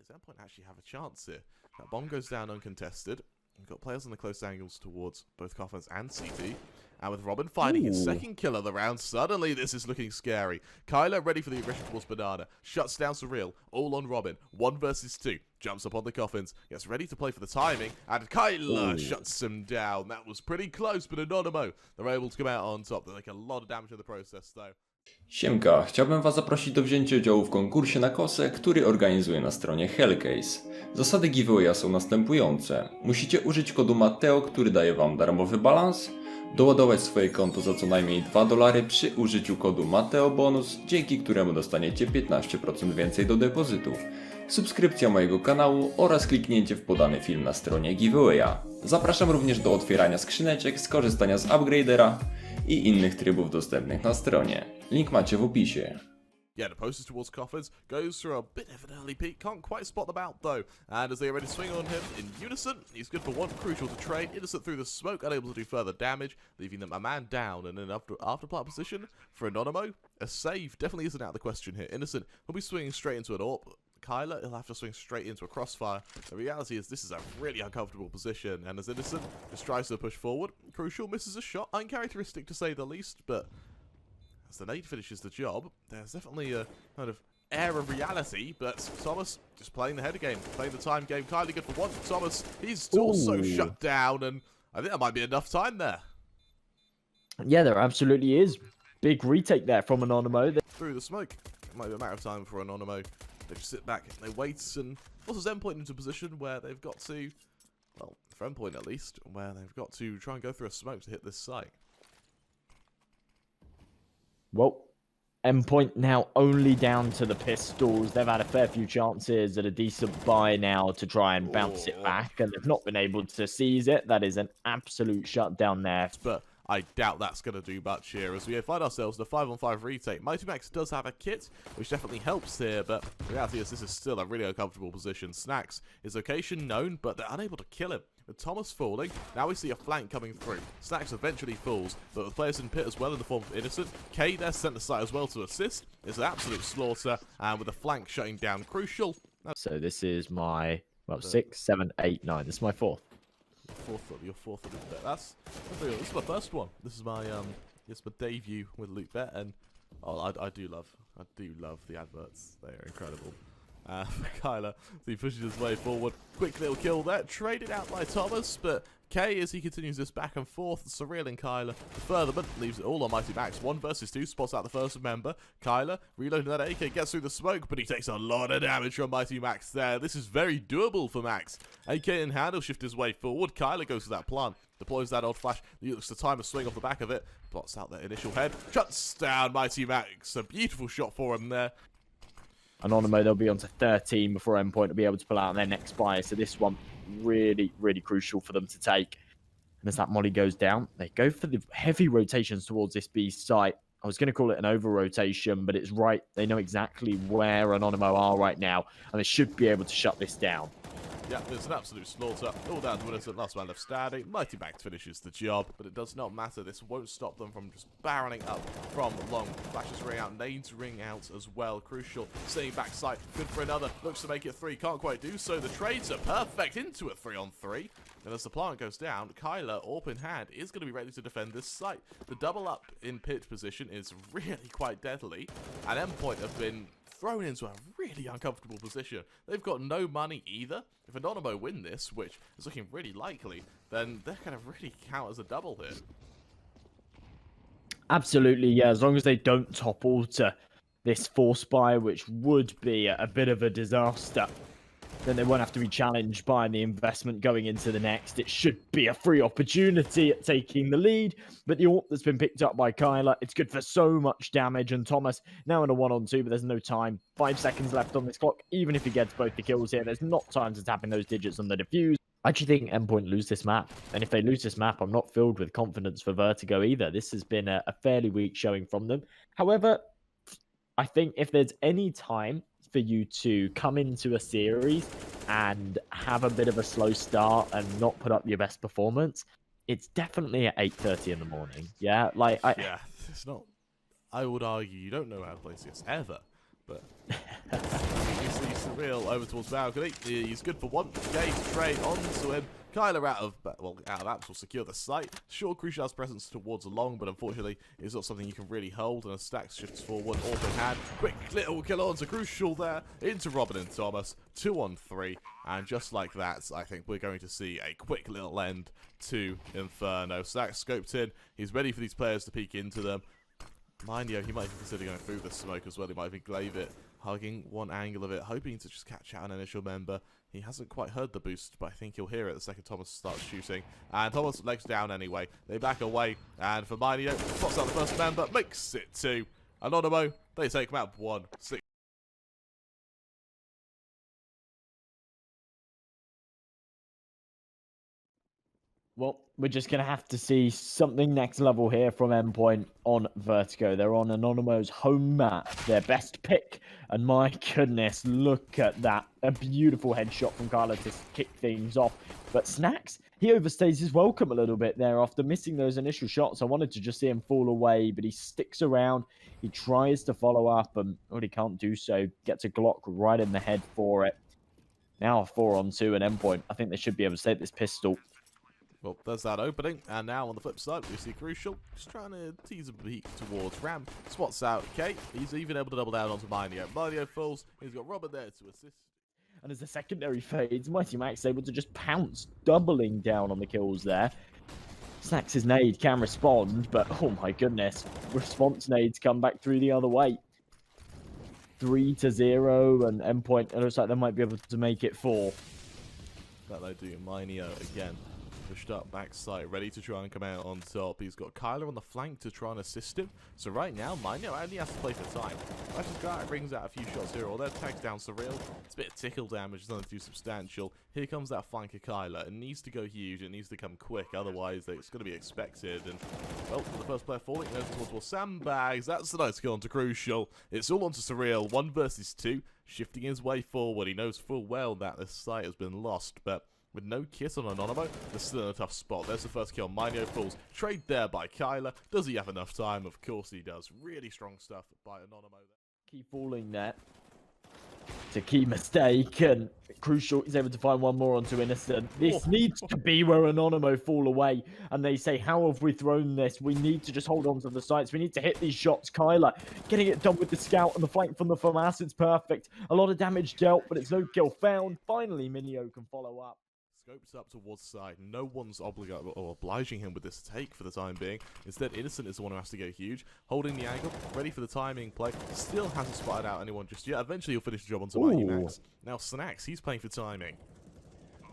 is Endpoint actually have a chance here. That bomb goes down uncontested. We've got players on the close angles towards both Coffins and CT. And with Robin finding his second kill of the round, suddenly this is looking scary. Kylar ready for the aggression towards Banana. Shuts down Surreal. All on Robin. 1 versus 2. Jumps up on the Coffins. Gets ready to play for the timing. And Kylar shuts him down. That was pretty close, but Anonymo, they're able to come out on top. They make a lot of damage in the process, though. Siemka, chciałbym Was zaprosić do wzięcia udziału w konkursie na kosę, który organizuję na stronie Hellcase. Zasady giveawaya są następujące. Musicie użyć kodu Matheo, który daje Wam darmowy balans, doładować swoje konto za co najmniej $2 przy użyciu kodu matheobonus, dzięki któremu dostaniecie 15% więcej do depozytu, subskrypcja mojego kanału oraz kliknięcie w podany film na stronie giveawaya. Zapraszam również do otwierania skrzyneczek, skorzystania z upgradera i innych trybów dostępnych na stronie. Link macie w opisie. Yeah, the posters towards Coffins goes through a bit of an early peek. Can't quite spot them out though. And as they already swing on him in unison, he's good for one, crucial to trade. Innocent through the smoke, unable to do further damage, leaving them a man down. And then after plant position for Anonymo, a save definitely isn't out of the question here. Innocent will be swinging straight into an AWP. Kylar, he'll have to swing straight into a crossfire. The reality is this is a really uncomfortable position. And as Innocent just tries to push forward, crucial misses a shot. Uncharacteristic to say the least, but as the nade finishes the job, there's definitely a kind of air of reality, but Thomas just playing the header game, playing the time game. Kylie good for one. Thomas, he's also shut down, and I think that might be enough time there. Yeah, there absolutely is. Big retake there from Anonymo. Through the smoke. It might be a matter of time for Anonymo. They just sit back, they wait, and forces Endpoint into a position where they've got to, well, for Endpoint at least, where they've got to try and go through a smoke to hit this site. Well, Endpoint now only down to the pistols. They've had a fair few chances at a decent buy now to try and bounce it back, and they've not been able to seize it. That is an absolute shutdown there. But I doubt that's going to do much here, as we find ourselves in a 5-on-5 retake. Mighty Max does have a kit, which definitely helps here, but the reality is this is still a really uncomfortable position. Snacks, his location known, but they're unable to kill him. With Thomas falling, now we see a flank coming through. Snacks eventually falls, but with players in pit as well in the form of Innocent. K there sent aside as well to assist. It's an absolute slaughter, and with the flank shutting down crucial. So this is my, well, 6, 7, 8, 9. This is my fourth. Your fourth loot bet. This is my first one. This is my debut with loot bet, and I do love the adverts. They are incredible. Kylar, so he pushes his way forward. Quick little kill there, traded out by Thomas, but K, as he continues this back and forth, Surreal and Kylar furtherment leaves it all on Mighty Max. 1 versus 2, spots out the first member. Kylar reloading that AK, gets through the smoke, but he takes a lot of damage from Mighty Max there. This is very doable for Max. AK in hand, he'll shift his way forward. Kylar goes to that plant, deploys that old flash. He looks to time a swing off the back of it, plots out that initial head, shuts down Mighty Max. A beautiful shot for him there. Anonymo, they'll be on to 13 before Endpoint will be able to pull out their next buy. So this one, really, really crucial for them to take. And as that molly goes down, they go for the heavy rotations towards this B site. I was going to call it an over-rotation, but it's right. They know exactly where Anonymo are right now, and they should be able to shut this down. Yeah, it's an absolute slaughter. All down to Innocent, last man left standing. Mighty Max finishes the job, but it does not matter. This won't stop them from just barreling up from long. Flashes ring out, nades ring out as well. Crucial. Staying backside, good for another. Looks to make it 3, can't quite do so. The trades are perfect into a 3-on-3. And as the plant goes down, Kylar, AWP in hand, is going to be ready to defend this site. The double up in pit position is really quite deadly, and Endpoint have been thrown into a really uncomfortable position. They've got no money either. If Anonymo win this, which is looking really likely, then they're going to really count as a double here. Absolutely, yeah. As long as they don't topple to this force buy, which would be a bit of a disaster, then they won't have to be challenged by the investment going into the next. It should be a free opportunity at taking the lead, but the AWP that's been picked up by Kylar, it's good for so much damage, and Thomas now in a 1-on-2, but there's no time. 5 seconds left on this clock. Even if he gets both the kills here, there's not time to tap in those digits on the defuse. I actually think Endpoint lose this map, and if they lose this map, I'm not filled with confidence for Vertigo either. This has been a fairly weak showing from them. However, I think if there's any time for you to come into a series and have a bit of a slow start and not put up your best performance, it's definitely at 8:30 in the morning. Yeah, like yeah, it's not. I would argue you don't know how to play CS ever But you see Surreal over towards balcony. He's good for one. Gaze trade onto him. Kylar out of apps will secure the site. Sure, Crucial has presence towards the long, but unfortunately, it's not something you can really hold. And as Stacks shifts forward, open hand, quick little kill onto Crucial there, into Robin and Thomas, 2-on-3, and just like that, I think we're going to see a quick little end to Inferno. Stacks scoped in, he's ready for these players to peek into them. Mind you, he might even consider going through the smoke as well. He might even glaive it, hugging one angle of it, hoping to just catch out an initial member. He hasn't quite heard the boost, but I think he'll hear it the second Thomas starts shooting. And Thomas legs down anyway. They back away, and for Mineo, spots out the first member, makes it 2. Anonymo, they take him out 1-6. Well, we're just going to have to see something next level here from Endpoint on Vertigo. They're on Anonymo's home map, their best pick. And my goodness, look at that. A beautiful headshot from Kylar to kick things off. But Snacks, he overstays his welcome a little bit there after missing those initial shots. I wanted to just see him fall away, but he sticks around. He tries to follow up, and he can't do so. Gets a Glock right in the head for it. Now a 4-on-2 and Endpoint. I think they should be able to save this pistol. Well, there's that opening, and now on the flip side, we see Crucial just trying to tease a peek towards Ram. Spots out Kate. He's even able to double down onto Mineo. Mineo falls. He's got Robert there to assist. And as the secondary fades, Mighty Max able to just pounce, doubling down on the kills there. Snacks' nade can respond, but oh my goodness, response nades come back through the other way. 3-0, and Endpoint, it looks like they might be able to make it 4. That they do. Mineo again. Pushed up backside, ready to try and come out on top. He's got Kylar on the flank to try and assist him. So right now, Mineo only has to play for time. This guy brings out a few shots here, or there tags down Surreal. It's a bit of tickle damage, it's nothing too substantial. Here comes that flank of Kylar. It needs to go huge, it needs to come quick, otherwise it's going to be expected. And, well, for the first player falling, goes towards sandbags. That's the nice kill onto Crucial. It's all onto Surreal, 1 versus 2, shifting his way forward. He knows full well that this site has been lost, but with no kit on Anonymo, they're still in a tough spot. There's the first kill. Mineo falls. Trade there by Kylar. Does he have enough time? Of course he does. Really strong stuff by Anonymo. Keep falling there. It's a key mistake, and Crucial is able to find one more onto Innocent. This needs to be where Anonymo fall away, and they say, how have we thrown this? We need to just hold on to the sights. We need to hit these shots. Kylar getting it done with the scout and the flank from the FAMAS. It's perfect. A lot of damage dealt, but it's no kill found. Finally, Mineo can follow up. Scopes up towards side. No one's obliging him with this take for the time being. Instead, Innocent is the one who has to go huge. Holding the angle, ready for the timing play. Still hasn't spotted out anyone just yet. Eventually, he'll finish the job onto Mighty Max. Now, Snacks, he's playing for timing.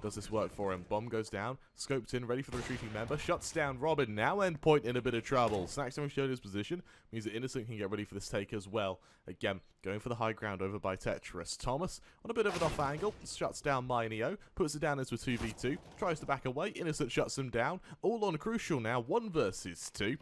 Does this work for him? Bomb goes down. Scoped in, ready for the retreating member. Shuts down Robin. Now Endpoint in a bit of trouble. Snacks having shown his position means that Innocent can get ready for this take as well. Again, going for the high ground over by Tetris. Thomas, on a bit of an off angle, shuts down Mineo. Puts it down into a 2v2. Tries to back away. Innocent shuts him down. All on Crucial now. 1 versus 2.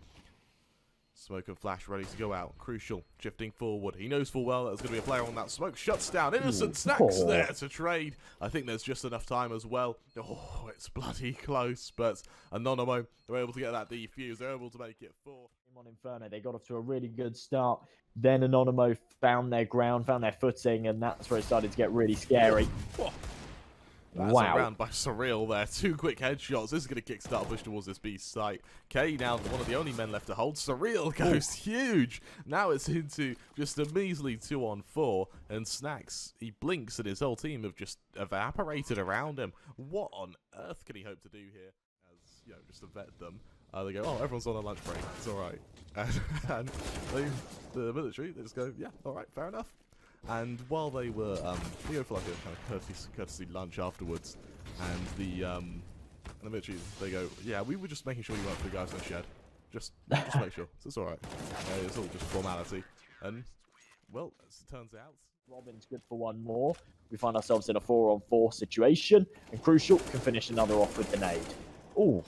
Smoke and flash ready to go out. Crucial shifting forward. He knows full well that there's going to be a player on that smoke. Shuts down. Innocent. Snacks there to trade. I think there's just enough time as well. Oh, it's bloody close. But Anonymo, they're able to get that defuse. They're able to make it 4. On Inferno, they got off to a really good start. Then Anonymo found their ground, found their footing, and that's where it started to get really scary. Oh. That's a round by Surreal there. 2 quick headshots. This is going to kickstart a push towards this beast site. K now one of the only men left to hold. Surreal goes huge. Now it's into just a measly 2-on-4. And Snacks, he blinks and his whole team have just evaporated around him. What on earth can he hope to do here? As, you know, just to vet them. They go, oh, everyone's on a lunch break. It's alright. And the military, they just go, yeah, alright, fair enough. And while they were, they go for like a kind of courtesy lunch afterwards, and the military, they go, yeah, we were just making sure you weren't for the guys in the shed. Just make sure. So it's alright. It's all just formality. And, well, as it turns out, Robin's good for one more. We find ourselves in a 4-on-4 situation, and Crucial can finish another off with the nade. Ooh.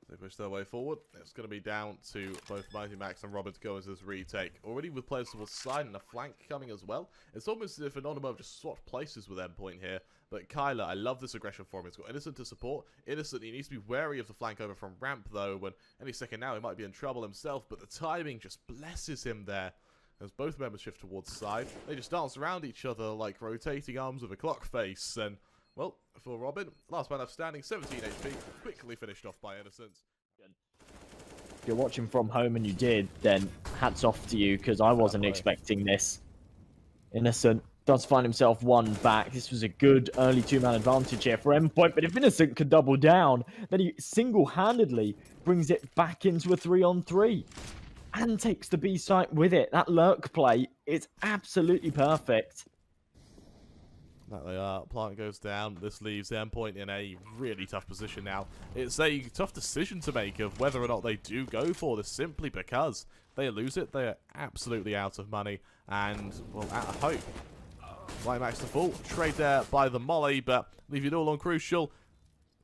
They push their way forward. It's going to be down to both Mighty Max and Robin to go as this retake. Already with players towards the side and a flank coming as well. It's almost as if Anonymo just swapped places with Endpoint here. But Kylar, I love this aggression for him. He's got Innocent to support. Innocent, he needs to be wary of the flank over from ramp though. When any second now he might be in trouble himself. But the timing just blesses him there. as both members shift towards the side. They just dance around each other like rotating arms with a clock face. And, well, for Robin, last man left standing, 17 HP, quickly finished off by Innocence. If you're watching from home and you did, then hats off to you, because I wasn't expecting this. Innocent does find himself one back. This was a good early two-man advantage here for Endpoint, but if Innocent could double down, then he single-handedly brings it back into a 3-on-3 and takes the B site with it. That lurk play is absolutely perfect. That they are. Plant goes down. This leaves Endpoint in a really tough position now. It's a tough decision to make of whether or not they do go for this, simply because they lose it. They are absolutely out of money and, well, out of hope. Right, Max the full. Trade there by the Molly, but leave it all on Crucial.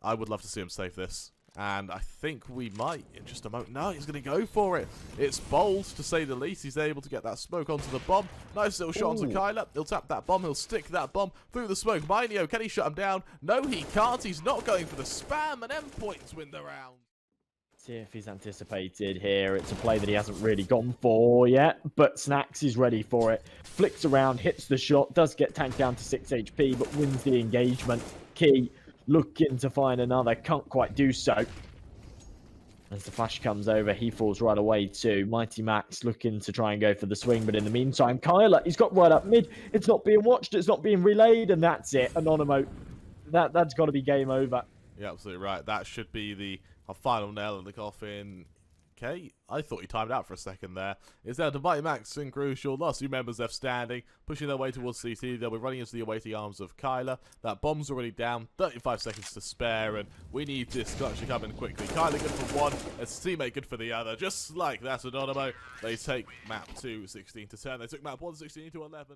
I would love to see him save this. And I think we might in just a moment. No, he's going to go for it. It's bold, to say the least. He's able to get that smoke onto the bomb. Nice little shot onto Kylar. He'll tap that bomb. He'll stick that bomb through the smoke. Matheo, can he shut him down? No, he can't. He's not going for the spam, and Endpoints win the round. See if he's anticipated here. It's a play that he hasn't really gone for yet, but Snacks is ready for it. Flicks around, hits the shot, does get tanked down to 6 HP, but wins the engagement. Key looking to find another, can't quite do so. As the flash comes over, he falls right away too. Mighty Max looking to try and go for the swing, but in the meantime, Kylar, he's got right up mid. It's not being watched, it's not being relayed, and that's it. Anonymo, that's got to be game over. Yeah, absolutely right. That should be the final nail in the coffin. Okay, I thought he timed out for a second there. It's down to Mighty Max and Crucial. Last two members left standing, pushing their way towards CT. They'll be running into the awaiting arms of Kylar. That bomb's already down, 35 seconds to spare, and we need this clutch to come in quickly. Kylar good for one, his teammate good for the other. Just like that, Anonymo, they take map 2, 16 to 10. They took map 1, 16 to 11.